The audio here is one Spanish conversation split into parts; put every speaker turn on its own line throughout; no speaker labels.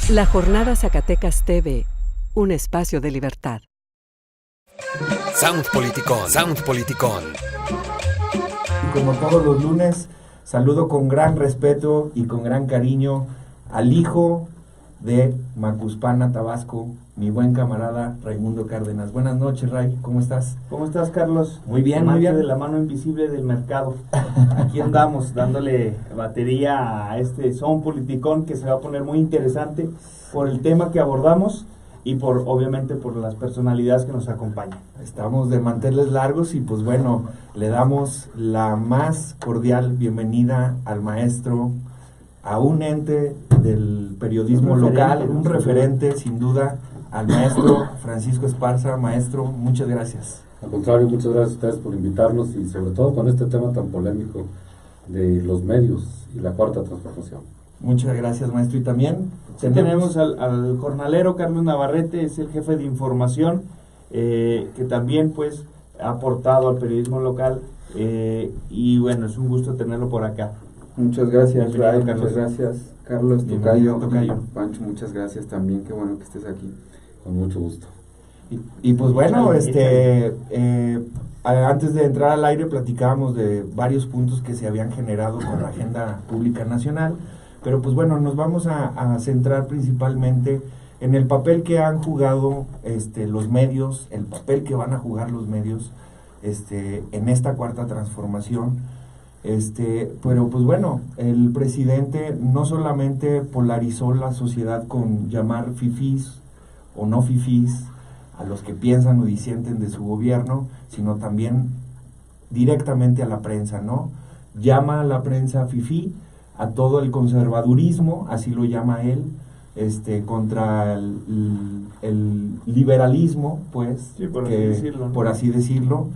La Jornada Zacatecas TV, un espacio de libertad.
Sound Politicón, Sound Politicón.
Como todos los lunes, saludo con gran respeto y con gran cariño al hijo de Macuspana, Tabasco, mi buen camarada Raimundo Cárdenas. Buenas noches, Ray, ¿cómo estás?
¿Cómo estás, Carlos?
Muy bien, muy bien.
De la mano invisible del mercado. Aquí andamos dándole batería a este Sound Politicón que se va a poner muy interesante por el tema que abordamos y obviamente por las personalidades que nos acompañan.
Estamos de manteles largos y pues bueno, le damos la más cordial bienvenida al maestro, a un ente del periodismo local, un referente sin duda, al maestro Francisco Esparza. Maestro, muchas gracias.
Al contrario, muchas gracias a ustedes por invitarnos y sobre todo con este tema tan polémico de los medios y la cuarta transformación.
Muchas gracias, maestro. Y también
tenemos al jornalero Carlos Navarrete, es el jefe de información, que también pues ha aportado al periodismo local, y bueno, es un gusto tenerlo por acá.
Muchas gracias, Ray,
Carlos.
muchas gracias, Carlos,
Tocayo.
Pancho, muchas gracias también, qué bueno que estés aquí.
Con mucho gusto.
Y pues bueno, antes de entrar al aire platicábamos de varios puntos que se habían generado con la agenda pública nacional, pero pues bueno, nos vamos a centrar principalmente en el papel que han jugado los medios, el papel que van a jugar los medios en esta cuarta transformación. Pero pues bueno, el presidente no solamente polarizó la sociedad con llamar fifís o no fifís a los que piensan o disienten de su gobierno, sino también directamente a la prensa, ¿no? Llama a la prensa fifí, a todo el conservadurismo, así lo llama él, contra el liberalismo, pues,
sí,
por así decirlo.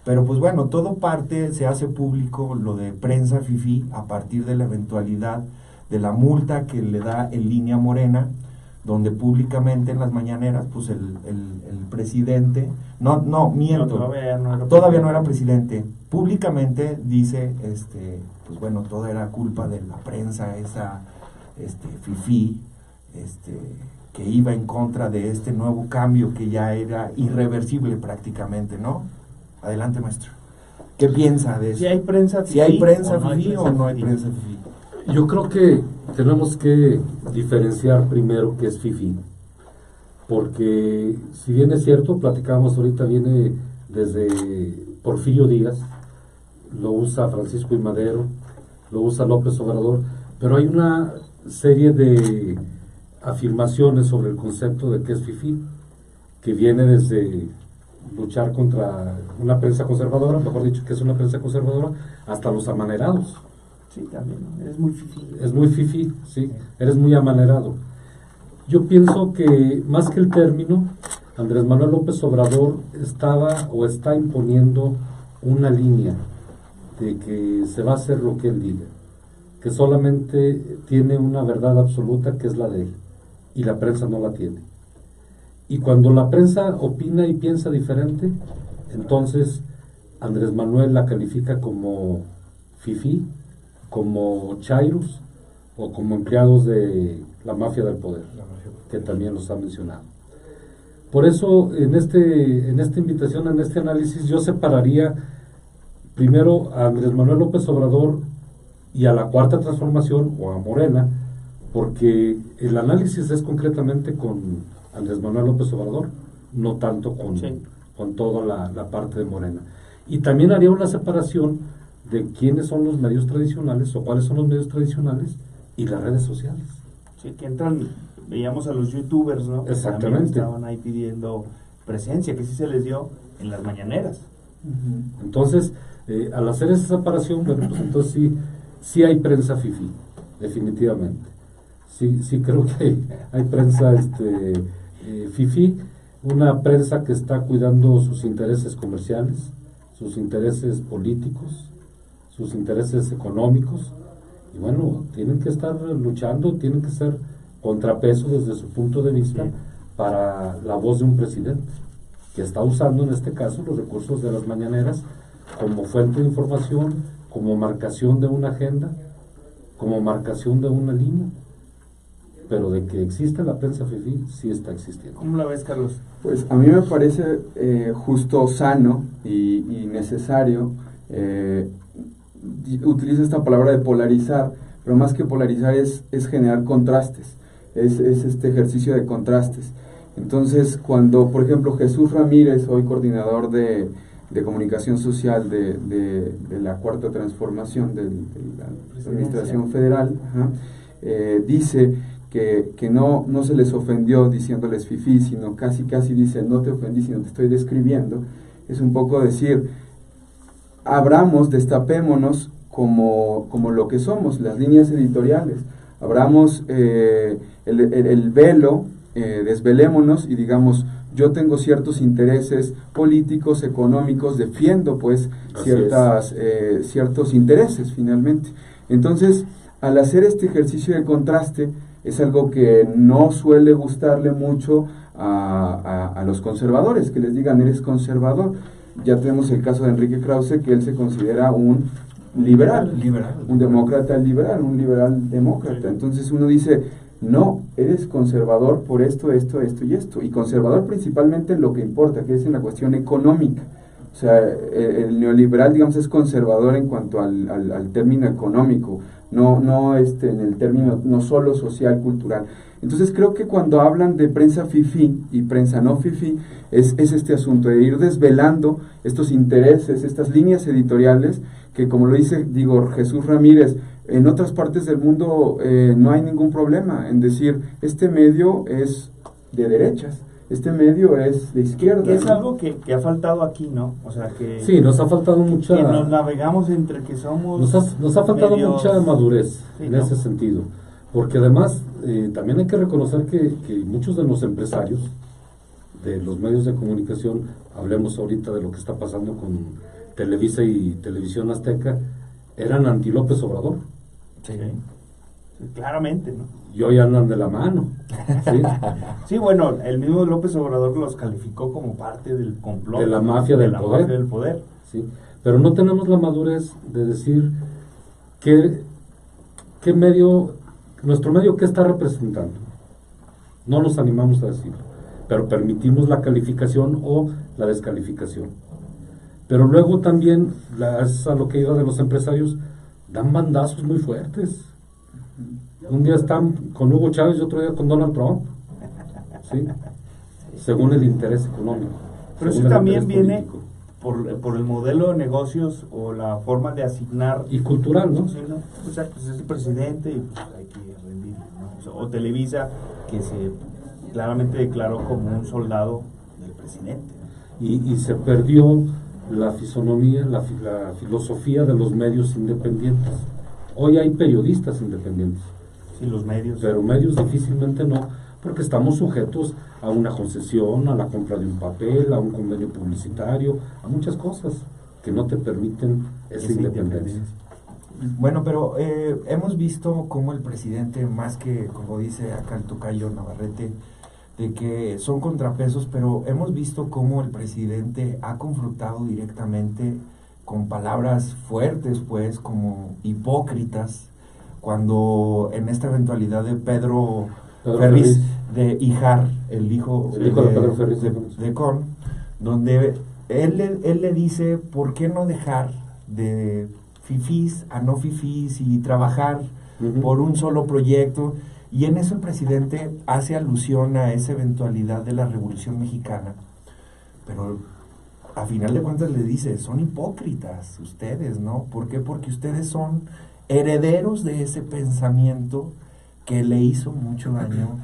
Pero pues bueno, todo parte, se hace público lo de prensa fifí a partir de la eventualidad de la multa que le da en línea Morena, donde públicamente en las mañaneras, pues el presidente, todavía no era presidente, públicamente dice, pues bueno, todo era culpa de la prensa esa, fifí, que iba en contra de este nuevo cambio que ya era irreversible prácticamente, ¿no? Adelante, maestro. ¿Qué piensa de eso?
¿Si hay prensa fifí?
¿Si hay prensa fifí o no hay prensa fifí?
Yo creo que tenemos que diferenciar primero qué es fifí, porque si bien es cierto, platicábamos ahorita, viene desde Porfirio Díaz, lo usa Francisco I. Madero, lo usa López Obrador, pero hay una serie de afirmaciones sobre el concepto de qué es fifí, que viene desde luchar contra una prensa conservadora, mejor dicho, que es una prensa conservadora, hasta los amanerados.
Sí, también, eres muy fifí.
Es muy fifí, sí, eres muy amanerado. Yo pienso que, más que el término, Andrés Manuel López Obrador estaba o está imponiendo una línea de que se va a hacer lo que él diga, que solamente tiene una verdad absoluta que es la de él, y la prensa no la tiene. Y cuando la prensa opina y piensa diferente, entonces Andrés Manuel la califica como fifí, como chairos o como empleados de la mafia del poder, que también los ha mencionado. Por eso, en esta invitación, en este análisis, yo separaría primero a Andrés Manuel López Obrador y a la cuarta transformación, o a Morena, porque el análisis es concretamente con Andrés Manuel López Obrador, no tanto con toda la parte de Morena. Y también haría una separación de quiénes son los medios tradicionales o cuáles son los medios tradicionales y las redes sociales.
Sí, que entran, veíamos a los youtubers, ¿no?
Exactamente.
Que estaban ahí pidiendo presencia, que sí se les dio en las mañaneras.
Uh-huh. Entonces, al hacer esa separación, bueno, pues entonces sí hay prensa fifí, definitivamente. Sí creo que hay prensa fifí, una prensa que está cuidando sus intereses comerciales, sus intereses políticos, sus intereses económicos, y bueno, tienen que estar luchando, tienen que ser contrapeso desde su punto de vista para la voz de un presidente, que está usando en este caso los recursos de las mañaneras como fuente de información, como marcación de una agenda, como marcación de una línea. pero de que existe la prensa fifí, sí está existiendo.
¿Cómo la ves, Carlos?
Pues a mí me parece justo sano y necesario, utilizo esta palabra de polarizar, pero más que polarizar es generar contrastes, es este ejercicio de contrastes. Entonces, cuando, por ejemplo, Jesús Ramírez, hoy coordinador de comunicación social de la Cuarta Transformación de la Administración Federal, dice que no se les ofendió diciéndoles fifí, sino casi dice, no te ofendí, sino te estoy describiendo, es un poco decir, abramos, destapémonos como lo que somos, las líneas editoriales, abramos el velo, desvelémonos y digamos, yo tengo ciertos intereses políticos, económicos, defiendo pues ciertos intereses finalmente. Entonces, al hacer este ejercicio de contraste, es algo que no suele gustarle mucho a los conservadores, que les digan, eres conservador. Ya tenemos el caso de Enrique Krause, que él se considera un liberal, un demócrata liberal, un liberal demócrata. Entonces uno dice, no, eres conservador por esto y esto. Y conservador principalmente en lo que importa, que es en la cuestión económica. O sea, el neoliberal, digamos, es conservador en cuanto al término económico, no en el término no solo social, cultural. Entonces creo que cuando hablan de prensa fifí y prensa no fifí, es este asunto de ir desvelando estos intereses, estas líneas editoriales, que como lo dice, Jesús Ramírez, en otras partes del mundo no hay ningún problema en decir, este medio es de derechas, este medio es de izquierda.
Que es
¿no?
algo que ha faltado aquí, ¿no? O sea, que...
Sí, nos ha faltado mucha...
Que nos navegamos entre que somos...
Nos ha faltado
medios...
mucha madurez
sí,
en
¿no?
ese sentido. Porque además, también hay que reconocer que muchos de los empresarios de los medios de comunicación, hablemos ahorita de lo que está pasando con Televisa y Televisión Azteca, eran anti López Obrador.
Sí, claramente, ¿no?
Y hoy andan de la mano. ¿Sí?
Sí, bueno, el mismo López Obrador los calificó como parte del complot.
De la mafia del poder.
Mafia del poder.
¿Sí? Pero no tenemos la madurez de decir qué medio, nuestro medio, qué está representando. No nos animamos a decirlo, pero permitimos la calificación o la descalificación. Pero luego también, es a lo que iba de los empresarios, dan bandazos muy fuertes. Un día están con Hugo Chávez y otro día con Donald Trump, ¿sí? Según el interés económico.
Pero eso también viene por el modelo de negocios o la forma de asignar.
Y cultural, ¿no?
Sí, ¿no? O sea, pues es el presidente y pues hay que rendir, ¿no? O Televisa, que se claramente declaró como un soldado del presidente, ¿no?
Y se perdió la fisonomía, la filosofía de los medios independientes. Hoy hay periodistas independientes.
Sí, los medios.
Pero medios difícilmente no, porque estamos sujetos a una concesión, a la compra de un papel, a un convenio publicitario, a muchas cosas que no te permiten esa independencia.
Bueno, pero hemos visto cómo el presidente, más que, como dice acá el tocayo Navarrete, de que son contrapesos, pero hemos visto cómo el presidente ha confrontado directamente con palabras fuertes, pues, como hipócritas, cuando en esta eventualidad de Pedro Ferriz de Híjar, el hijo
de Pedro Ferriz
de Con, donde él le dice, ¿por qué no dejar de fifís a no fifís y trabajar por un solo proyecto? Y en eso el presidente hace alusión a esa eventualidad de la Revolución Mexicana, pero a final de cuentas le dice, son hipócritas ustedes, ¿no? ¿Por qué? Porque ustedes son herederos de ese pensamiento que le hizo mucho daño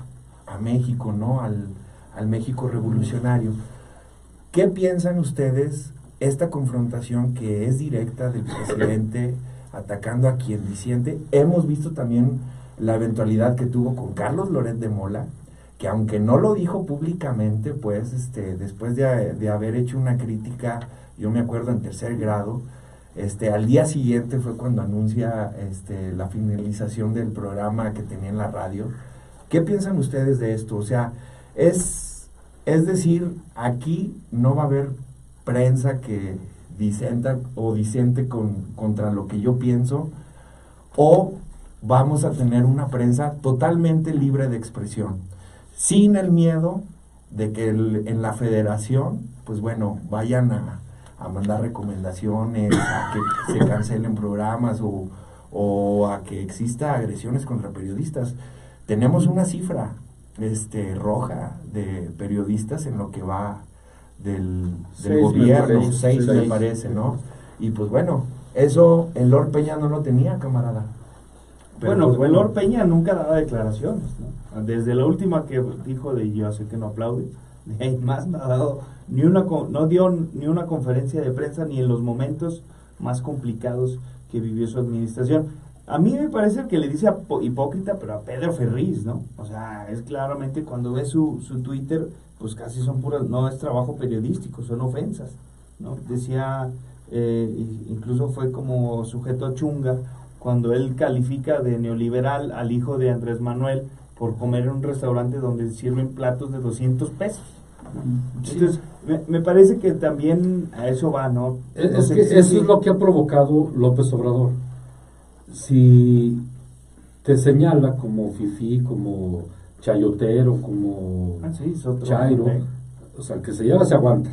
a México, ¿no? Al México revolucionario. ¿Qué piensan ustedes esta confrontación que es directa del presidente atacando a quien disiente? Hemos visto también la eventualidad que tuvo con Carlos Loret de Mola, que aunque no lo dijo públicamente, pues después de haber hecho una crítica, yo me acuerdo en tercer grado, al día siguiente fue cuando anuncia la finalización del programa que tenía en la radio. ¿Qué piensan ustedes de esto? O sea, es decir, aquí no va a haber prensa que disenta o disiente contra lo que yo pienso, o vamos a tener una prensa totalmente libre de expresión, sin el miedo de que en la federación, pues bueno, vayan a mandar recomendaciones, a que se cancelen programas o a que exista agresiones contra periodistas. Tenemos una cifra roja de periodistas en lo que va del gobierno, 6 me parece, ¿no? Y pues bueno, eso el Lord Peña no lo tenía, camarada.
Pero pues, Lord Peña nunca daba declaraciones, ¿no? Desde la última que dijo de yo sé que no aplaude, de ahí más no ha dado no dio ni una conferencia de prensa ni en los momentos más complicados que vivió su administración. A mí me parece que le dice hipócrita, pero a Pedro Ferriz, ¿no? O sea, es claramente cuando ves su Twitter, pues casi son puras, no es trabajo periodístico, son ofensas, ¿no? Decía, incluso fue como sujeto chunga cuando él califica de neoliberal al hijo de Andrés Manuel por comer en un restaurante donde sirven platos de 200 pesos. Entonces, me parece que también a eso va, ¿no?
Es que eso es lo que ha provocado López Obrador. Si te señala como fifí, como chayotero, como chairo, o sea, el que se lleva se aguanta.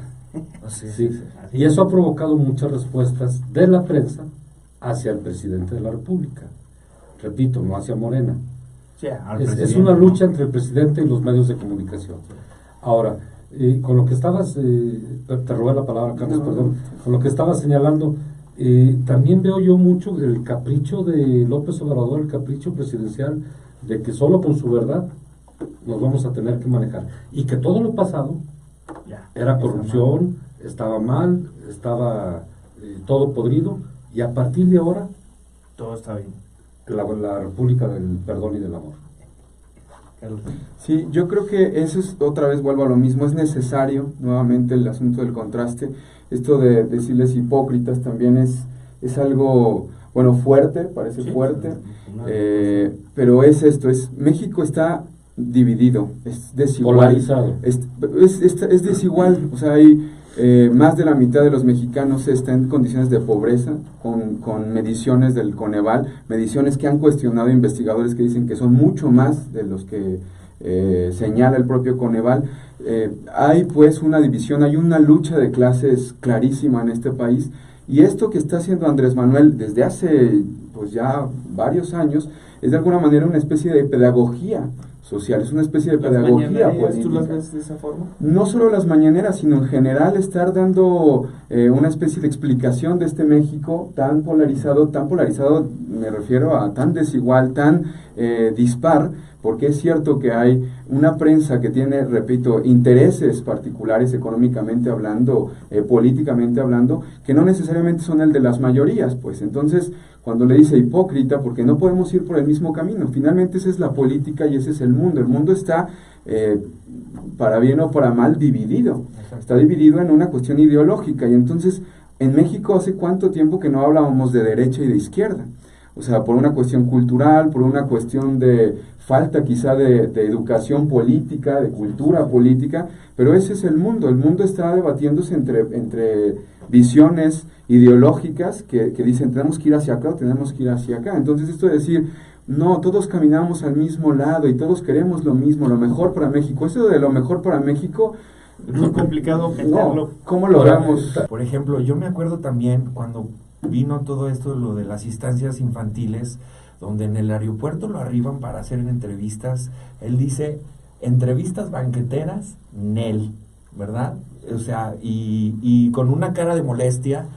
Sí. Y eso ha provocado muchas respuestas de la prensa hacia el presidente de la República. Repito, no hacia Morena.
Sí,
es una lucha entre el presidente y los medios de comunicación. Ahora, con lo que estabas, te robé la palabra, Carlos, perdón, con lo que estabas señalando, también veo yo mucho el capricho de López Obrador, el capricho presidencial de que solo con su verdad nos vamos a tener que manejar. Y que todo lo pasado era corrupción, estaba mal, estaba todo podrido, y a partir de ahora
todo está bien.
La República del Perdón y del Amor.
Sí, yo creo que eso es, otra vez vuelvo a lo mismo, es necesario, nuevamente el asunto del contraste, esto de decirles hipócritas también es algo, bueno, fuerte, parece fuerte, pero es esto, México está dividido, es desigual.
Polarizado.
Es desigual, o sea, hay más de la mitad de los mexicanos están en condiciones de pobreza, con mediciones del Coneval, mediciones que han cuestionado investigadores que dicen que son mucho más de los que señala el propio Coneval. Hay pues una división, hay una lucha de clases clarísima en este país, y esto que está haciendo Andrés Manuel desde hace pues ya varios años es de alguna manera una especie de pedagogía social, es una especie de pedagogía política.
¿Tú las ves de esa forma?
No solo las mañaneras, sino en general estar dando una especie de explicación de este México tan polarizado, me refiero a tan desigual, tan dispar, porque es cierto que hay una prensa que tiene, repito, intereses particulares económicamente hablando, políticamente hablando, que no necesariamente son el de las mayorías, pues entonces cuando le dice hipócrita, porque no podemos ir por el mismo camino, finalmente esa es la política y ese es el mundo está para bien o para mal dividido, está dividido en una cuestión ideológica, y entonces en México hace cuánto tiempo que no hablábamos de derecha y de izquierda, o sea, por una cuestión cultural, por una cuestión de falta quizá de educación política, de cultura política, pero ese es el mundo está debatiéndose entre visiones ideológicas que dicen tenemos que ir hacia acá o tenemos que ir hacia acá. Entonces esto de decir, no, todos caminamos al mismo lado y todos queremos lo mismo, lo mejor para México, eso de lo mejor para México
es muy complicado meterlo.
No, ¿cómo logramos?
Por ejemplo, yo me acuerdo también cuando vino todo esto, lo de las instancias infantiles, donde en el aeropuerto lo arriban para hacer entrevistas, él dice, entrevistas banqueteras, Nel, ¿verdad? O sea, y con una cara de molestia,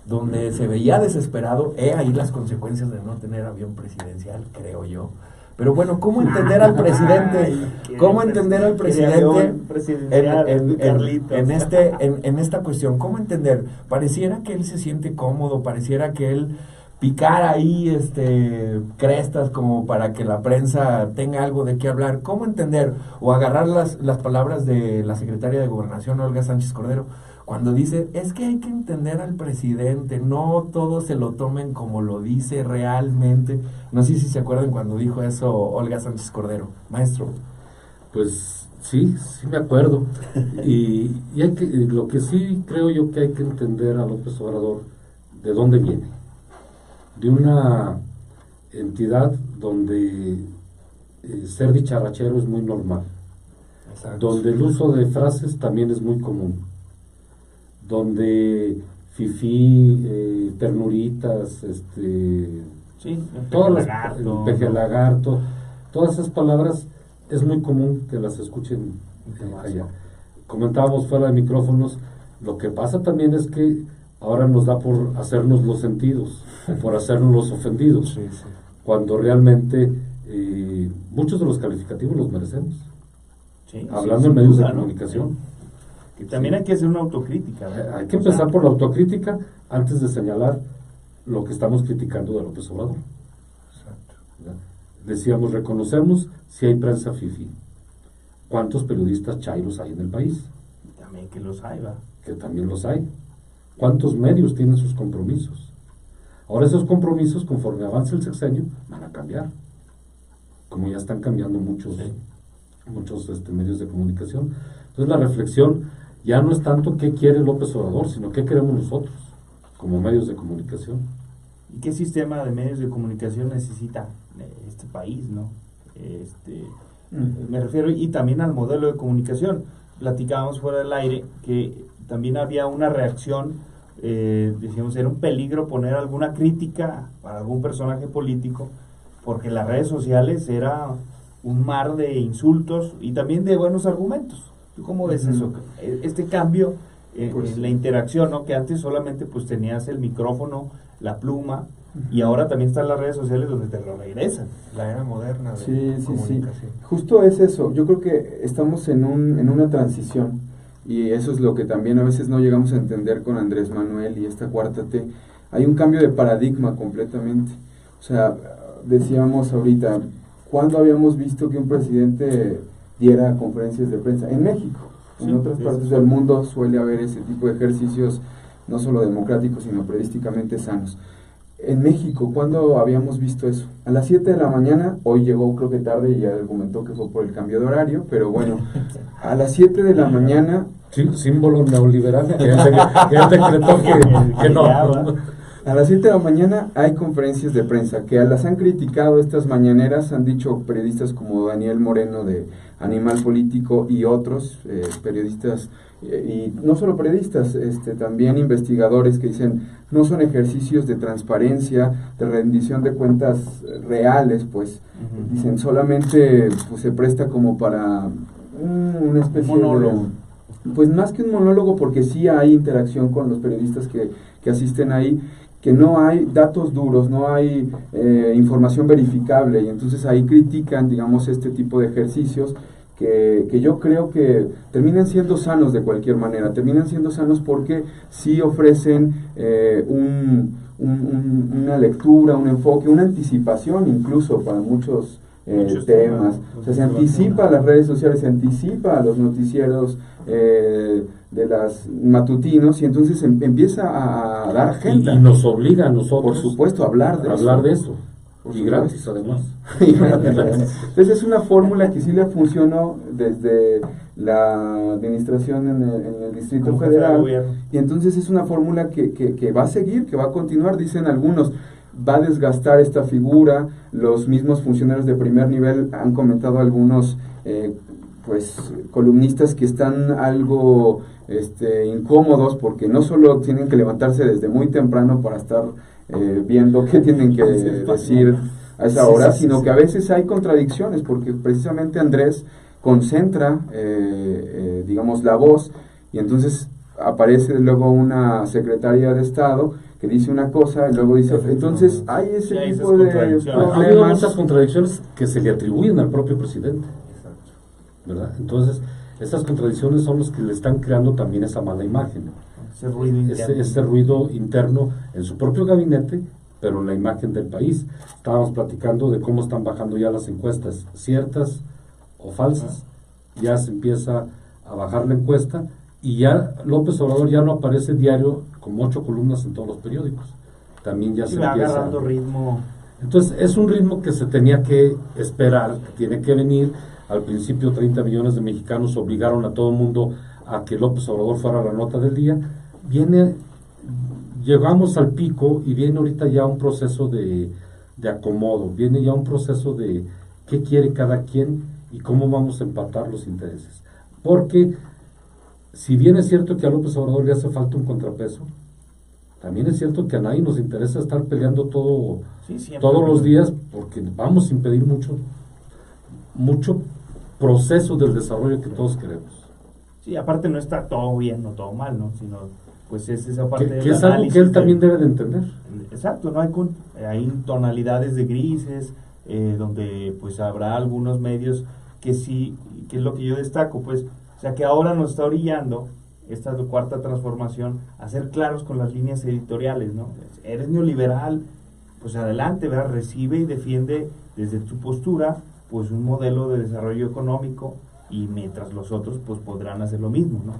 donde se veía desesperado, ahí las consecuencias de no tener avión presidencial, creo yo. Pero bueno, ¿cómo entender al presidente? ¿Cómo entender al presidente en esta cuestión? ¿Cómo entender? Pareciera que él se siente cómodo, pareciera que él picar ahí crestas como para que la prensa tenga algo de qué hablar. ¿Cómo entender? O agarrar las palabras de la secretaria de Gobernación, Olga Sánchez Cordero, cuando dice, es que hay que entender al presidente, no todos se lo tomen como lo dice realmente. No sé si se acuerdan cuando dijo eso Olga Sánchez Cordero, maestro.
Pues sí me acuerdo. y hay que, lo que sí creo yo que hay que entender a López Obrador, ¿de dónde viene? De una entidad donde ser dicharachero es muy normal, donde el uso de frases también es muy común, donde fifí, ternuritas,
Sí,
todas las,
lagarto,
peje lagarto, todas esas palabras es muy común que las escuchen allá. Comentábamos fuera de micrófonos, lo que pasa también es que ahora nos da por hacernos los sentidos, por hacernos los ofendidos, cuando realmente muchos de los calificativos los merecemos.
Sí,
Hablando
sí,
en
sin
medios
duda,
de
¿no?
comunicación.
Que también hay que hacer una autocrítica, ¿verdad?
Hay que empezar por la autocrítica antes de señalar lo que estamos criticando de López Obrador. ¿Verdad? Decíamos, reconocemos si hay prensa fifí. ¿Cuántos periodistas chairos hay en el país?
También que los hay, ¿va?
Que también los hay. ¿Cuántos medios tienen sus compromisos? Ahora esos compromisos, conforme avance el sexenio, van a cambiar. Como ya están cambiando muchos medios de comunicación. Entonces la reflexión ya no es tanto qué quiere López Obrador, sino qué queremos nosotros como medios de comunicación.
¿Y qué sistema de medios de comunicación necesita este país, no? Me refiero, y también al modelo de comunicación. Platicábamos fuera del aire que también había una reacción, decíamos, era un peligro poner alguna crítica para algún personaje político, porque las redes sociales era un mar de insultos y también de buenos argumentos. ¿Tú cómo ves eso? Este cambio en la interacción, ¿no? Que antes solamente pues tenías el micrófono, la pluma, y ahora también están las redes sociales donde te lo regresan.
La era moderna de
Sí.
comunicación.
Justo es eso. Yo creo que estamos en una transición, y eso es lo que también a veces no llegamos a entender con Andrés Manuel y esta cuarta T. Hay un cambio de paradigma completamente. O sea, decíamos ahorita, ¿cuándo habíamos visto que un presidente diera conferencias de prensa? En México. En otras partes del mundo suele haber ese tipo de ejercicios, no solo democráticos, sino periodísticamente sanos. En México, ¿cuándo habíamos visto eso? A las 7 de la mañana, hoy llegó creo que tarde y ya argumentó que fue por el cambio de horario, pero bueno, a las 7 de la mañana...
Sí, símbolo neoliberal, que él decretó que no.
A las 7 de la mañana hay conferencias de prensa que las han criticado estas mañaneras, han dicho periodistas como Daniel Moreno de Animal Político y otros periodistas, y no solo periodistas, también investigadores que dicen no son ejercicios de transparencia, de rendición de cuentas reales, pues dicen solamente pues, se presta como para una especie
monólogo.
Pues más que un monólogo, porque sí hay interacción con los periodistas que asisten ahí, que no hay datos duros, no hay información verificable, y entonces ahí critican, digamos, este tipo de ejercicios que yo creo que terminan siendo sanos de cualquier manera, terminan siendo sanos porque sí ofrecen una lectura, un enfoque, una anticipación incluso para muchos temas. O sea, se anticipa a las redes sociales, se anticipa a los noticieros de las matutinos, y entonces empieza a dar agenda.
Y nos obliga a nosotros,
por supuesto, a hablar de
eso. Y gratis, además.
Entonces es una fórmula que sí le funcionó desde la administración en el Distrito Federal, y entonces es una fórmula que va a seguir, que va a continuar, dicen algunos. Va a desgastar esta figura. Los mismos funcionarios de primer nivel han comentado algunos columnistas que están algo incómodos, porque no solo tienen que levantarse desde muy temprano para estar viendo qué tienen que decir a esa hora, sino que a veces hay contradicciones, porque precisamente Andrés concentra digamos la voz, y entonces aparece luego una secretaria de Estado que dice una cosa y luego dice otra. Entonces hay ese tipo de problemas.
Ha habido muchas contradicciones que se le atribuyen al propio presidente, ¿verdad? Entonces esas contradicciones son las que le están creando también esa mala imagen, ese ruido interno en su propio gabinete, pero en la imagen del país. Estábamos platicando de cómo están bajando ya las encuestas, ciertas o falsas. Ya se empieza a bajar la encuesta, y ya López Obrador ya no aparece diario como 8 columnas en todos los periódicos. También ya se
va
empieza
agarrando ritmo.
Entonces es un ritmo que se tenía que esperar, que tiene que venir. Al principio 30 millones de mexicanos obligaron a todo el mundo a que López Obrador fuera la nota del día. Llegamos al pico, y viene ahorita ya un proceso de de acomodo, viene ya un proceso de qué quiere cada quien y cómo vamos a empatar los intereses. Porque si bien es cierto que a López Obrador le hace falta un contrapeso, también es cierto que a nadie nos interesa estar peleando
Sí, siempre.
todos los días, porque vamos a impedir mucho proceso del desarrollo que todos queremos.
Sí, aparte no está todo bien o todo mal, ¿no? Sino, pues es esa parte
Que
del
es algo que él
análisis
también debe de entender.
Exacto, ¿no? Hay tonalidades de grises, donde pues habrá algunos medios que sí, que es lo que yo destaco, pues, o sea, que ahora nos está orillando esta cuarta transformación a ser claros con las líneas editoriales, ¿no? Eres neoliberal, pues adelante, ¿verdad? Recibe y defiende desde tu postura, pues un modelo de desarrollo económico, y mientras los otros pues podrán hacer lo mismo, ¿no?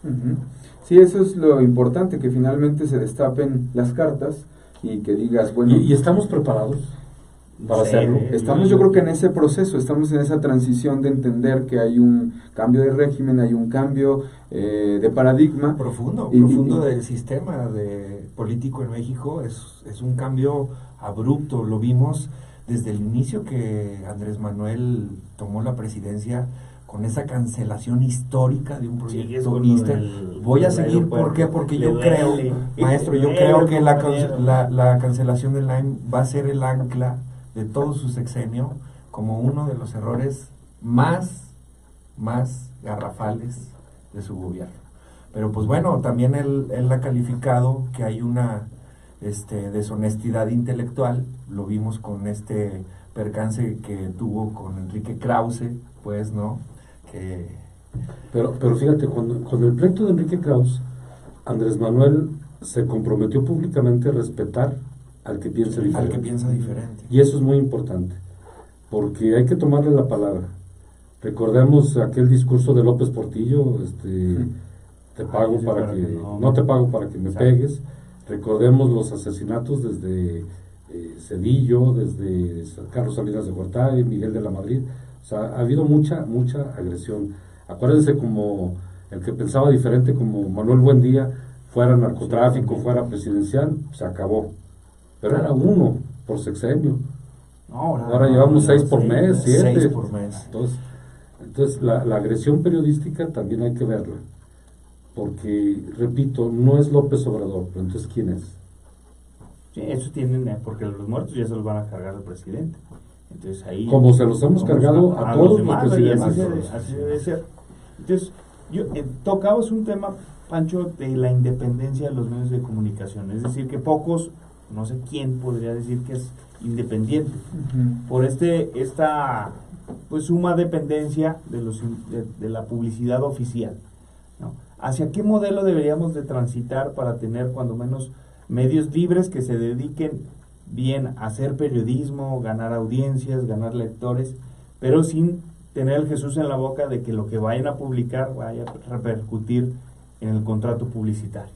Ujú. Sí, eso es lo importante, que finalmente se destapen las cartas y que digas, bueno,
Y estamos preparados para
Sí,
hacerlo.
estamos, yo creo que en ese proceso, estamos en esa transición de entender que hay un cambio de régimen, hay un cambio de paradigma.
Profundo
Y-
del sistema político en México. Es un cambio abrupto, lo vimos desde el inicio que Andrés Manuel tomó la presidencia, con esa cancelación histórica de un
Sigues
proyecto.
con lo del-
Voy a
del
seguir,
aeropuerto.
¿por qué? Porque
Le
yo creo,
duele.
maestro,
Le
yo
duele,
creo que
compañero.
la cancelación del AIM va a ser el ancla de todo su sexenio como uno de los errores más garrafales de su gobierno. Pero pues bueno, también él ha calificado que hay una deshonestidad intelectual. Lo vimos con este percance que tuvo con Enrique Krause, pues, ¿no? Que
Pero fíjate, con el pleito de Enrique Krause, Andrés Manuel se comprometió públicamente a respetar al que piensa diferente.
al que piensa diferente.
Y eso es muy importante, porque hay que tomarle la palabra. Recordemos aquel discurso de López Portillo, te pago
sí,
para
para
que,
que no-
no te pago para que me
Exacto.
pegues. Recordemos los asesinatos desde Cedillo, desde Carlos Salinas de Gortari, Miguel de la Madrid. O sea, ha habido mucha agresión. Acuérdense, como el que pensaba diferente, como Manuel Buendía, fuera narcotráfico, fuera presidencial, se acabó. Pero era uno por sexenio.
No,
Ahora llevamos 6 por mes, 7.
6 por mes.
Entonces la agresión periodística también hay que verla. Porque, repito, no es López Obrador, pero entonces ¿quién es?
Sí, eso tienen, porque los muertos ya se los van a cargar al presidente. Entonces ahí...
Como se los hemos cargado a todos los
demás, y
presidentes.
así debe ser. Entonces, tocabas un tema, Pancho, de la independencia de los medios de comunicación. Es decir, que pocos, no sé quién podría decir que es independiente. Por esta pues suma dependencia de la publicidad oficial, ¿no? ¿Hacia qué modelo deberíamos de transitar para tener cuando menos medios libres que se dediquen bien a hacer periodismo, ganar audiencias, ganar lectores, pero sin tener el Jesús en la boca de que lo que vayan a publicar vaya a repercutir en el contrato publicitario?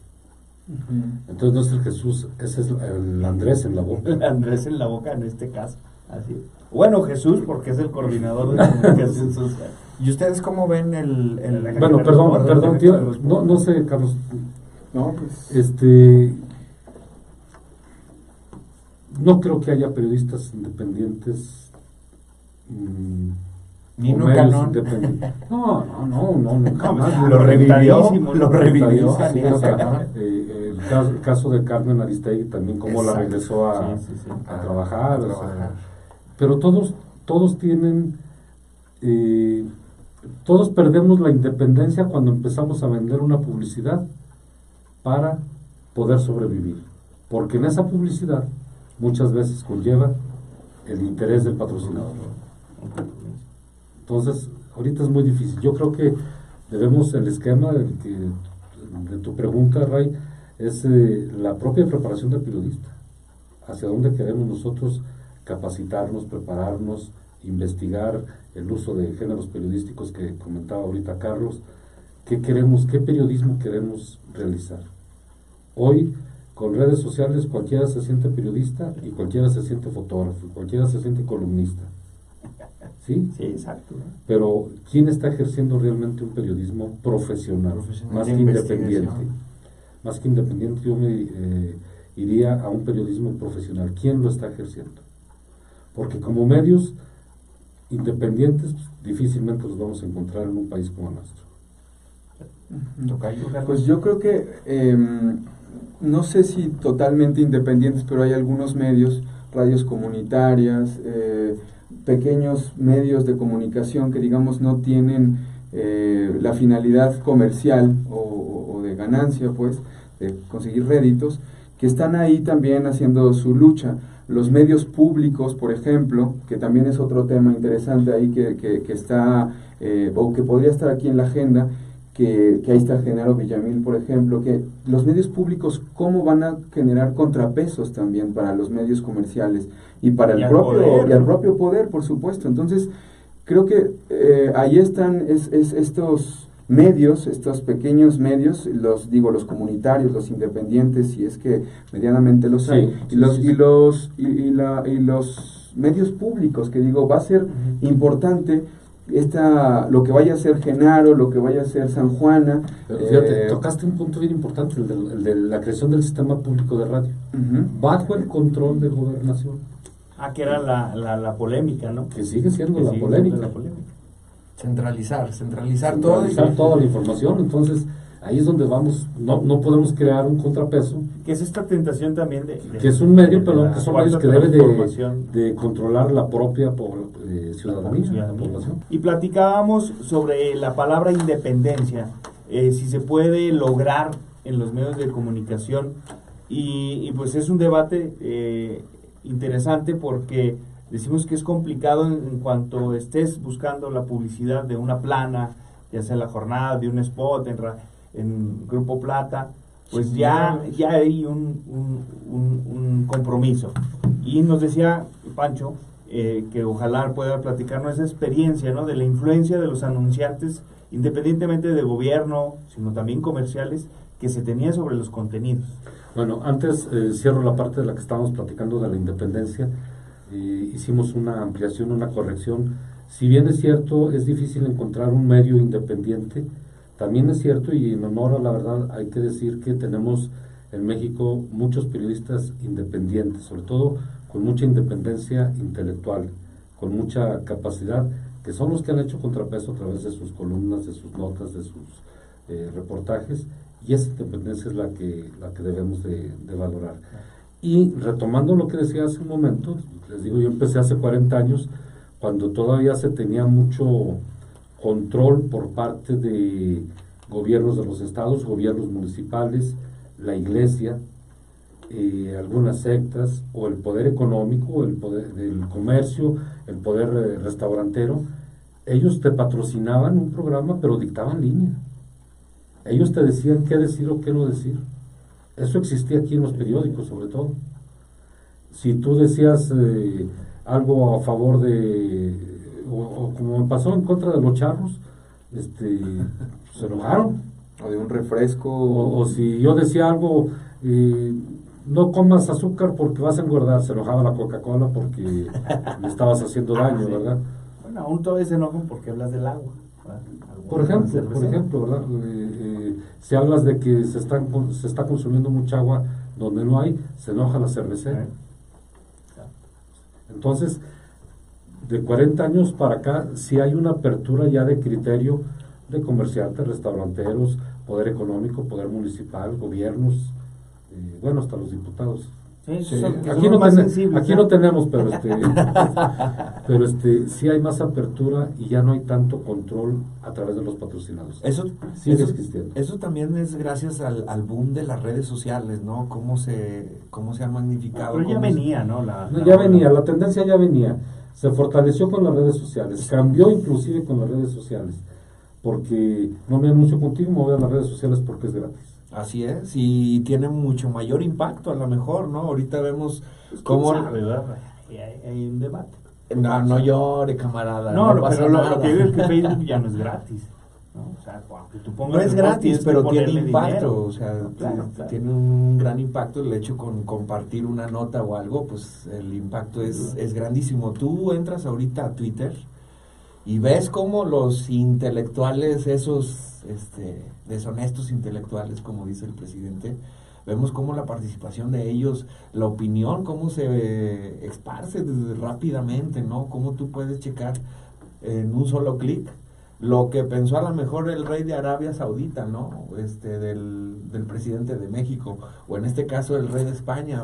Entonces no es el Jesús, ese es el Andrés en la boca.
El Andrés en la boca en este caso. Así es. Bueno, Jesús, porque es el coordinador de comunicación social.
¿Y ustedes cómo ven
Bueno, perdón, tío, no sé, Carlos.
No, pues
No creo que haya periodistas independientes.
Ni
o
nunca,
medios
¿no?
independientes. No, jamás.
Lo revivió, lo revivió.
Sí, o sea, el caso de Carmen Aristegui también, cómo la
Exacto.
regresó a
A
trabajar.
trabajar.
Pero todos tienen, todos perdemos la independencia cuando empezamos a vender una publicidad para poder sobrevivir. Porque en esa publicidad muchas veces conlleva el interés del patrocinador. Entonces, ahorita es muy difícil. Yo creo que debemos, el esquema de tu pregunta, Ray, es la propia preparación del periodista. Hacia dónde queremos nosotros capacitarnos, prepararnos, investigar el uso de géneros periodísticos que comentaba ahorita Carlos. ¿Qué queremos, qué periodismo queremos realizar? Hoy, con redes sociales, cualquiera se siente periodista y cualquiera se siente fotógrafo, y cualquiera se siente columnista. ¿Sí?
Sí, exacto.
Pero ¿quién está ejerciendo realmente un periodismo profesional?
Profesional
Más
de
que independiente.
investigación.
Más que independiente, yo me iría a un periodismo profesional. ¿Quién lo está ejerciendo? Porque como medios independientes, difícilmente los vamos a encontrar en un país como el nuestro.
Pues yo creo que, no sé si totalmente independientes, pero hay algunos medios, radios comunitarias, pequeños medios de comunicación que digamos no tienen la finalidad comercial o de ganancia, pues, de conseguir réditos, que están ahí también haciendo su lucha. Los medios públicos, por ejemplo, que también es otro tema interesante ahí que está, o que podría estar aquí en la agenda, que ahí está Genaro Villamil, por ejemplo, que los medios públicos, ¿cómo van a generar contrapesos también para los medios comerciales y para el propio poder, por supuesto? Entonces, creo que ahí están estos medios, estos pequeños medios, los comunitarios, los independientes, si es que medianamente los hay, y los medios públicos, que digo, va a ser importante lo que vaya a ser Genaro, lo que vaya a ser San Juana.
Pero fíjate, tocaste un punto bien importante, el de la creación del sistema público de radio, bajo el control de Gobernación.
Que era la polémica, ¿no?
Que sigue siendo la polémica.
Centralizar
toda la información. Entonces ahí es donde vamos, no podemos crear un contrapeso,
que es esta tentación también
que es un medio, pero que son medios que deben de controlar la propia ciudadanía, la población.
Y platicábamos sobre la palabra independencia, si se puede lograr en los medios de comunicación, y pues es un debate interesante, porque decimos que es complicado en cuanto estés buscando la publicidad de una plana, ya sea La Jornada, de un spot en Grupo Plata, pues ya hay un compromiso. Y nos decía Pancho que ojalá pueda platicarnos esa experiencia, ¿no?, de la influencia de los anunciantes, independientemente de gobierno, sino también comerciales, que se tenía sobre los contenidos.
Bueno, antes cierro la parte de la que estábamos platicando de la independencia. Hicimos una ampliación, una corrección. Si bien es cierto, es difícil encontrar un medio independiente, también es cierto, y en honor a la verdad hay que decir que tenemos en México muchos periodistas independientes, sobre todo con mucha independencia intelectual, con mucha capacidad, que son los que han hecho contrapeso a través de sus columnas, de sus notas, de sus reportajes, y esa independencia es la que debemos de valorar. Y retomando lo que decía hace un momento, les digo, yo empecé hace 40 años, cuando todavía se tenía mucho control por parte de gobiernos de los estados, gobiernos municipales, la iglesia, algunas sectas, o el poder económico, el poder del comercio, el poder restaurantero. Ellos te patrocinaban un programa, pero dictaban línea. Ellos te decían qué decir o qué no decir. Eso existía aquí en los periódicos, sobre todo. Si tú decías algo a favor o como me pasó en contra de los charros, se enojaron.
O de un refresco.
O si yo decía algo, no comas azúcar porque vas a engordar, se enojaba la Coca-Cola porque le estabas haciendo daño, sí, ¿verdad?
Bueno, aún todavía se enojan porque hablas del agua, ¿verdad?
Por ejemplo, ¿verdad? Si hablas de que se está consumiendo mucha agua donde no hay, se enoja la cervecera. Entonces, de 40 años para acá, sí hay una apertura ya de criterio de comerciantes, restauranteros, poder económico, poder municipal, gobiernos, bueno, hasta los diputados.
Sí.
Aquí no tenemos, pero sí hay más apertura y ya no hay tanto control a través de los patrocinadores.
Eso
existiendo.
Eso también es gracias al boom de las redes sociales, ¿no? Cómo se han magnificado.
Pero ya venía, ¿no?
La tendencia ya venía. Se fortaleció con las redes sociales, cambió inclusive con las redes sociales, porque no me anuncio contigo, me voy a las redes sociales porque es gratis.
Así es, y tiene mucho mayor impacto a lo mejor, ¿no? Ahorita vemos cómo...
Hay un debate.
No llore, camarada.
No pasa nada. Lo que digo es que Facebook ya no es gratis, ¿no? O sea, aunque tú pongas...
No es gratis, pero tiene impacto,
dinero.
o sea,
Claro.
Tiene un gran impacto el hecho con compartir una nota o algo, pues el impacto es grandísimo. Tú entras ahorita a Twitter y ves cómo los intelectuales, esos deshonestos intelectuales, como dice el presidente, vemos cómo la participación de ellos, la opinión, cómo se esparce rápidamente, ¿no? Cómo tú puedes checar en un solo clic lo que pensó a lo mejor el rey de Arabia Saudita, ¿no? Del presidente de México, o en este caso el rey de España.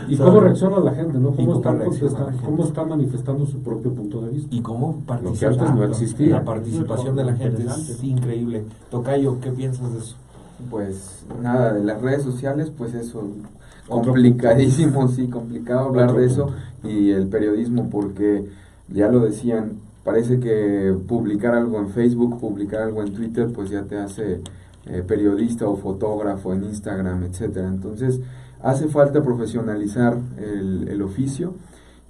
Y cómo reacciona la gente, ¿no?
Y
Cómo está manifestando su propio punto de vista.
Y cómo
Lo que
participa.
antes no existía.
La participación de la gente es increíble. Tocayo, ¿qué piensas de eso?
Pues nada, de las redes sociales, pues eso, complicadísimo, sí, complicado hablar de eso, y el periodismo, porque ya lo decían, parece que publicar algo en Facebook, publicar algo en Twitter, pues ya te hace periodista o fotógrafo en Instagram, etcétera. Entonces, hace falta profesionalizar el oficio,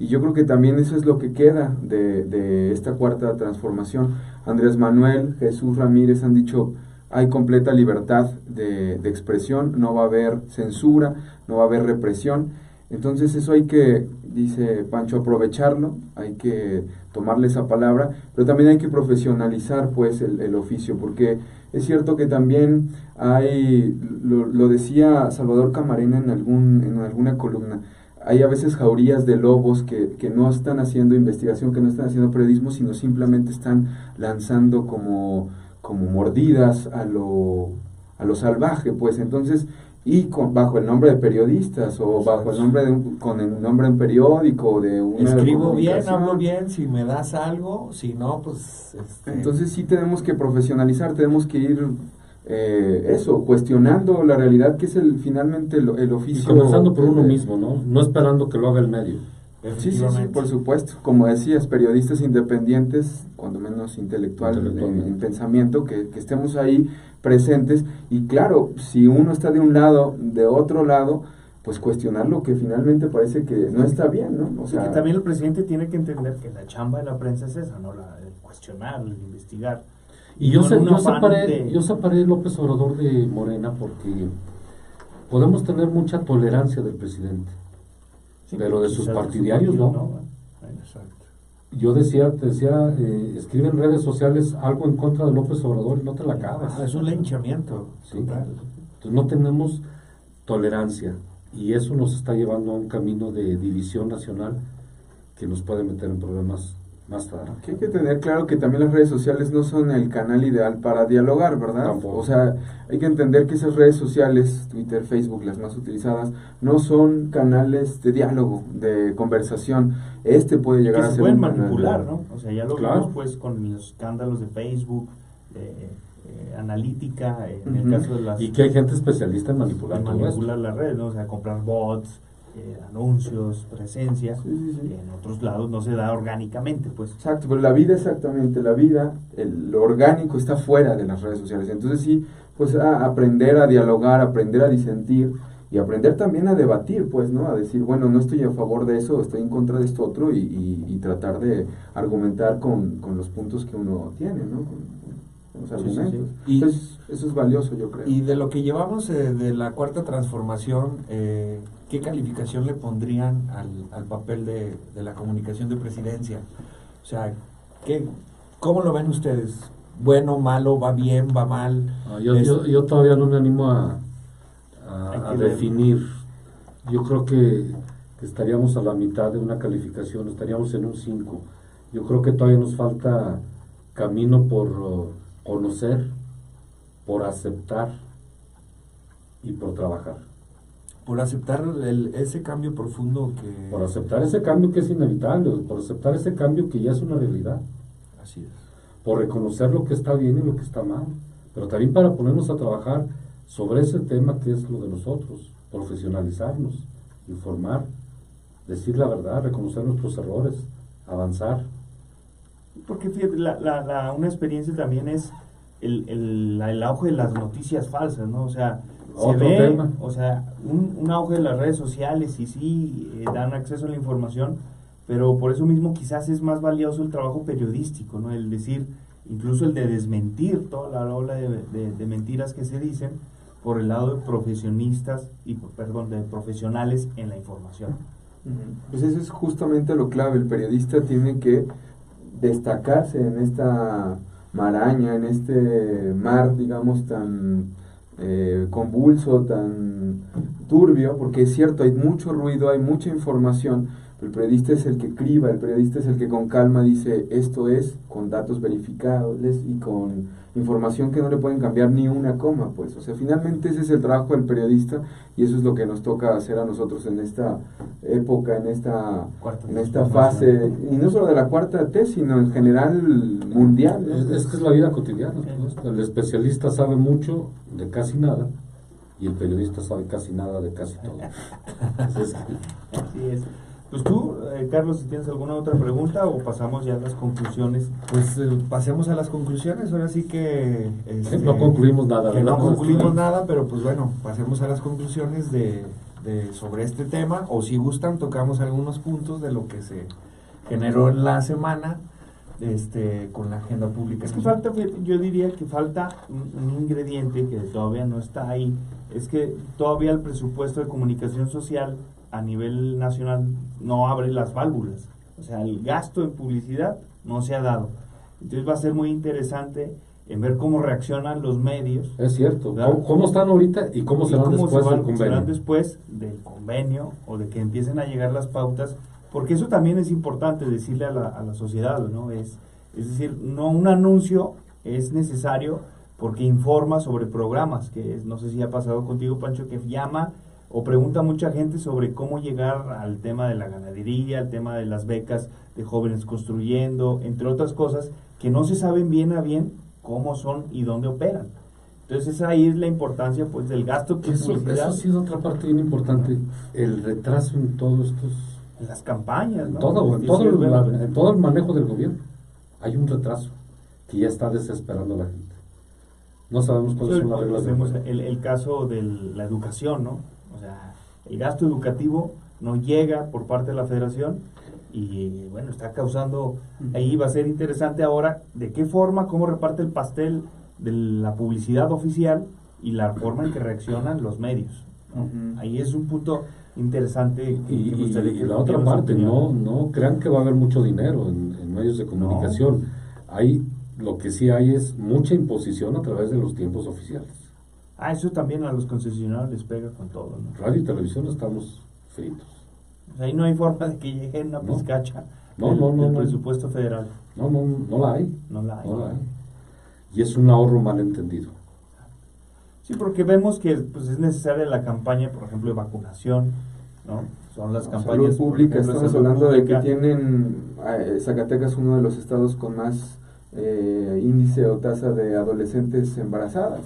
y yo creo que también eso es lo que queda de esta cuarta transformación. Andrés Manuel, Jesús Ramírez han dicho: hay completa libertad de expresión, no va a haber censura, no va a haber represión. Entonces eso hay que, dice Pancho, aprovecharlo, hay que tomarle esa palabra, pero también hay que profesionalizar pues el oficio, porque es cierto que también hay, lo decía Salvador Camarena en alguna columna, hay a veces jaurías de lobos que no están haciendo investigación, que no están haciendo periodismo, sino simplemente están lanzando como mordidas a lo salvaje, pues. Entonces, y bajo el nombre de periodistas, o bajo el nombre con el nombre de un periódico, de una
escribo bien, hablo bien, si me das algo, si no, pues
entonces sí tenemos que profesionalizar, tenemos que ir cuestionando la realidad, que es finalmente el oficio.
Y comenzando por uno mismo, no esperando que lo haga el medio.
Sí, por supuesto. Como decías, periodistas independientes, cuando menos intelectual en pensamiento, que estemos ahí presentes. Y claro, si uno está de un lado, de otro lado, pues cuestionar lo que finalmente parece que no está bien, ¿no? O sea,
que también el presidente tiene que entender que la chamba de la prensa es esa, ¿no? La de cuestionar, el investigar.
Y yo separé López Obrador de Morena, porque podemos tener mucha tolerancia del presidente. Sí, pero de sus partidarios no.
Exacto.
Yo te decía, escribe en redes sociales algo en contra de López Obrador y no te la acabas.
Es un linchamiento.
Sí. Total. Entonces no tenemos tolerancia, y eso nos está llevando a un camino de división nacional que nos puede meter en problemas más tarde.
Hay que tener claro que también las redes sociales no son el canal ideal para dialogar, ¿verdad?
Tampoco.
O sea, hay que entender que esas redes sociales, Twitter, Facebook, las más utilizadas, no son canales de diálogo, de conversación. Puede llegar a ser
pueden
un
manipular,
canal,
¿no? O sea, ya lo vimos pues con los escándalos de Facebook, analítica, en el caso de las...
Y que hay gente especialista en manipular
las redes, ¿no? O sea, comprar bots, anuncios, presencia, que en otros lados no se da orgánicamente, pues.
Exacto, pero la vida, lo orgánico está fuera de las redes sociales. Entonces sí, pues aprender a dialogar, aprender a disentir, y aprender también a debatir, pues, ¿no? A decir, bueno, no estoy a favor de eso, estoy en contra de esto otro, y tratar de argumentar con los puntos que uno tiene, ¿no? Con los argumentos.
Y
entonces, eso es valioso, yo creo.
Y de lo que llevamos de la cuarta transformación, ¿qué calificación le pondrían al papel de la comunicación de presidencia? O sea, ¿cómo lo ven ustedes? ¿Bueno, malo, va bien, va mal?
Yo todavía no me animo a definir. Yo creo que estaríamos a la mitad de una calificación, estaríamos en un 5. Yo creo que todavía nos falta camino por conocer, por aceptar y por trabajar.
Por aceptar ese cambio profundo que...
Por aceptar ese cambio que es inevitable, por aceptar ese cambio que ya es una realidad.
Así es.
Por reconocer lo que está bien y lo que está mal, pero también para ponernos a trabajar sobre ese tema que es lo de nosotros, profesionalizarnos, informar, decir la verdad, reconocer nuestros errores, avanzar.
Porque fíjate, una experiencia también es el auge de las noticias falsas, ¿no? O sea, un auge de las redes sociales, y sí, dan acceso a la información, pero por eso mismo quizás es más valioso el trabajo periodístico, ¿no? El decir, incluso el de desmentir toda la ola de mentiras que se dicen por el lado de profesionistas de profesionales en la información.
Pues eso es justamente lo clave. El periodista tiene que destacarse en esta maraña, en este mar, digamos, tan convulso, tan turbio, porque es cierto, hay mucho ruido, hay mucha información. El periodista es el que criba, el periodista es el que con calma dice esto es, con datos verificables y con información que no le pueden cambiar ni una coma, pues. O sea, finalmente ese es el trabajo del periodista y eso es lo que nos toca hacer a nosotros en esta época, en esta fase, y no solo de la cuarta T, sino en general mundial, ¿no?
Es que es la vida cotidiana, pues. El especialista sabe mucho de casi nada y el periodista sabe casi nada de casi todo. Entonces,
Así es. Pues tú, Carlos, si tienes alguna otra pregunta o pasamos ya a las conclusiones.
Pues pasemos a las conclusiones. Ahora sí que
no concluimos nada.
que no
¿verdad?
concluimos nada, pero pues bueno, pasemos a las conclusiones de sobre este tema, o si gustan tocamos algunos puntos de lo que se generó en la semana con la agenda pública.
Es que falta, yo diría que falta un ingrediente que todavía no está ahí, es que todavía el presupuesto de comunicación social a nivel nacional no abre las válvulas, o sea, el gasto en publicidad no se ha dado. Entonces va a ser muy interesante en ver cómo reaccionan los medios.
Es cierto.
¿Verdad?
¿Cómo están ahorita y cómo serán después del convenio?
Serán después del convenio o de que empiecen a llegar las pautas, porque eso también es importante decirle a la sociedad, ¿no? Es decir, no un anuncio es necesario porque informa sobre programas, no sé si ha pasado contigo, Pancho, que llama o pregunta mucha gente sobre cómo llegar al tema de la ganadería, al tema de las becas de jóvenes construyendo, entre otras cosas que no se saben bien a bien cómo son y dónde operan. Entonces ahí es la importancia pues del gasto que
Eso sí es otra parte bien importante, el retraso en todos estos...
En las campañas, ¿no?
En todo el manejo del gobierno hay un retraso que ya está desesperando a la gente. No sabemos cuáles son las reglas del
Vemos
juego.
el caso de la educación, ¿no? O sea, el gasto educativo no llega por parte de la federación y bueno, está causando, ahí va a ser interesante ahora de qué forma, cómo reparte el pastel de la publicidad oficial y la forma en que reaccionan los medios, ¿no? Ahí es un punto interesante
Y
me gustaría que
la otra
tuviéramos
parte,
opinión.
no crean que va a haber mucho dinero en medios de comunicación. Lo que sí hay es mucha imposición a través de los tiempos oficiales.
Eso también a los concesionarios les pega con todo, ¿no?
Radio y televisión estamos fritos.
O sea, ahí no hay forma de que llegue una pizcacha del presupuesto federal.
No la hay.
No la hay.
No la hay. Y es un ahorro mal entendido.
Sí, porque vemos que pues, es necesaria la campaña, por ejemplo, de vacunación, ¿no? Son las campañas
salud pública,
por ejemplo,
estamos
salud
hablando
pública.
de que tienen Zacatecas uno de los estados con más índice o tasa de adolescentes embarazadas.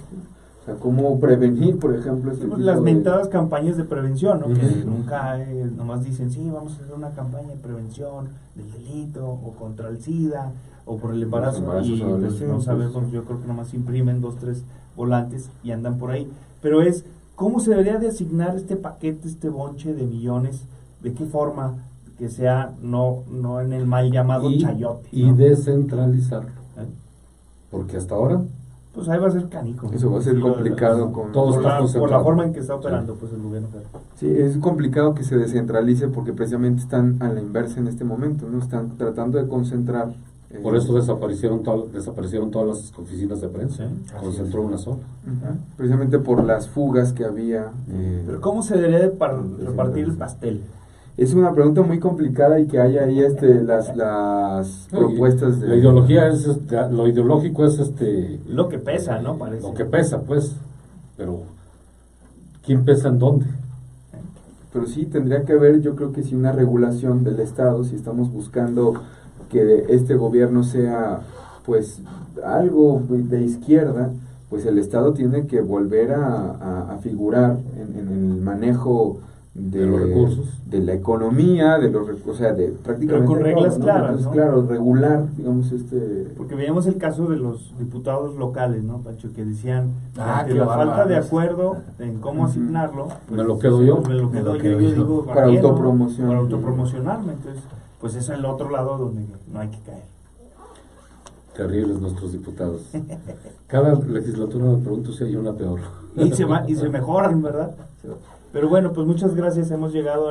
O sea, cómo prevenir, por ejemplo,
Sí, pues, las mentadas campañas de prevención, ¿no? Que nunca nomás dicen, sí, vamos a hacer una campaña de prevención del delito o contra el SIDA o por el embarazo,
embarazos
y pues,
adolescentes.
no sabemos, yo creo que nomás imprimen 2, 3 volantes y andan por ahí. Pero es, ¿cómo se debería de asignar este paquete, este bonche de millones? ¿De qué forma? Que sea no en el mal llamado chayote,
y
¿no?
descentralizarlo. Porque hasta ahora
Pues ahí va a ser canico.
Eso va a ser complicado con
todo
por
está
la
concentrado.
forma en que está operando pues el gobierno federal.
Sí, es complicado que se descentralice porque precisamente están a la inversa en este momento, ¿no? Están tratando de concentrar.
Por eso desaparecieron todas las oficinas de prensa.
Sí,
Concentró una sola.
Precisamente por las fugas que había.
Pero ¿cómo se debería de repartir el pastel?
Es una pregunta muy complicada y que hay ahí las propuestas de...
La ideología es, lo ideológico es
Lo que pesa, ¿no? Parece.
lo que pesa, pues. Pero, ¿quién pesa en dónde?
Pero sí, tendría que haber, yo creo que sí, una regulación del Estado, si estamos buscando que este gobierno sea, pues, algo de izquierda, pues el Estado tiene que volver a figurar en el manejo
De los recursos.
de la economía, de los recursos, o sea, de prácticamente
Pero con reglas
todo, ¿no?
claras,
Entonces,
¿no?
claro, regular, digamos,
Porque veíamos el caso de los diputados locales, ¿no, Pancho? Que decían, ante
qué
la falta de
bárbaros.
acuerdo en cómo asignarlo, pues,
Me lo quedo yo.
Me lo quedo yo, digo,
Para
¿para qué, no?
autopromoción.
Para autopromocionarme. Entonces, pues eso es el otro lado donde no hay que caer.
Terribles nuestros diputados. Cada legislatura me pregunto si hay una peor.
Y se mejoran, ¿verdad? Pero bueno, pues muchas gracias. Hemos llegado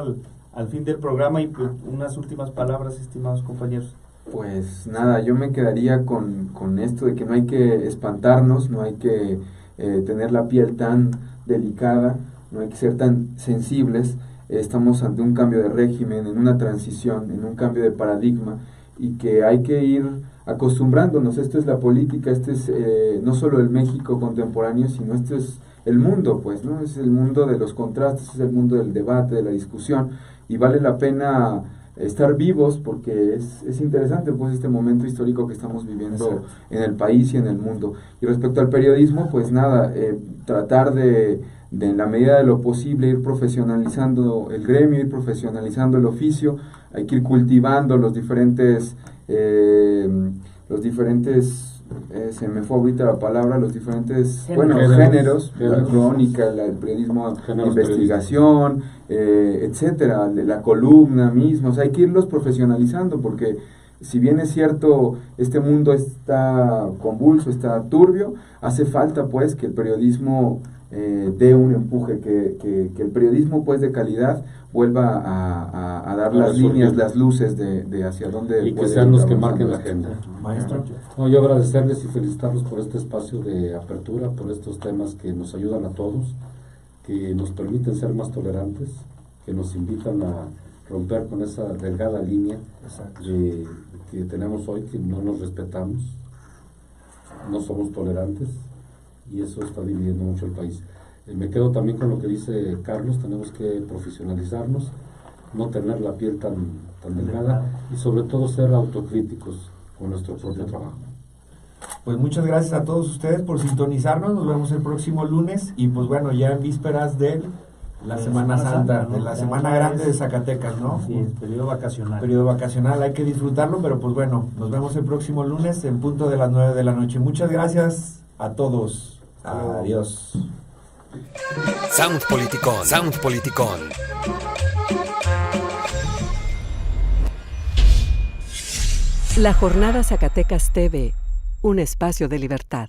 al fin del programa y pues unas últimas palabras, estimados compañeros.
Pues nada, yo me quedaría con esto de que no hay que espantarnos, no hay que tener la piel tan delicada, no hay que ser tan sensibles. Estamos ante un cambio de régimen, en una transición, en un cambio de paradigma, y que hay que ir acostumbrándonos. Esto es la política, este es no solo el México contemporáneo, sino esto es el mundo, pues, ¿no? Es el mundo de los contrastes, es el mundo del debate, de la discusión, y vale la pena estar vivos porque es interesante, pues, este momento histórico que estamos viviendo en el país y en el mundo. Y respecto al periodismo, pues nada, tratar de en la medida de lo posible ir profesionalizando el gremio, ir profesionalizando el oficio. Hay que ir cultivando los diferentes se me fue ahorita la palabra, los diferentes géneros, la crónica, el periodismo de investigación, etcétera, la columna misma. O sea, hay que irlos profesionalizando porque si bien es cierto, este mundo está convulso, está turbio, hace falta pues que el periodismo dé un empuje, que el periodismo pues de calidad vuelva a dar las líneas, las luces de hacia dónde
y que sean los que marquen la agenda.
Maestro.
No, yo agradecerles y felicitarlos por este espacio de apertura, por estos temas que nos ayudan a todos, que nos permiten ser más tolerantes, que nos invitan a romper con esa delgada línea que tenemos hoy, que no nos respetamos, no somos tolerantes, y eso está dividiendo mucho el país. Me quedo también con lo que dice Carlos, tenemos que profesionalizarnos, no tener la piel tan delgada y sobre todo ser autocríticos con nuestro propio trabajo.
Pues muchas gracias a todos ustedes por sintonizarnos, nos vemos el próximo lunes y pues bueno, ya en vísperas de la Semana Santa,
¿no?
de la Semana Grande de Zacatecas, ¿no?
Sí, es periodo vacacional.
Periodo vacacional, hay que disfrutarlo, pero pues bueno, nos vemos el próximo lunes en punto de las 9 de la noche. Muchas gracias a todos. Adiós.
Sound Politicón, Sound Politicón.
La Jornada Zacatecas TV, un espacio de libertad.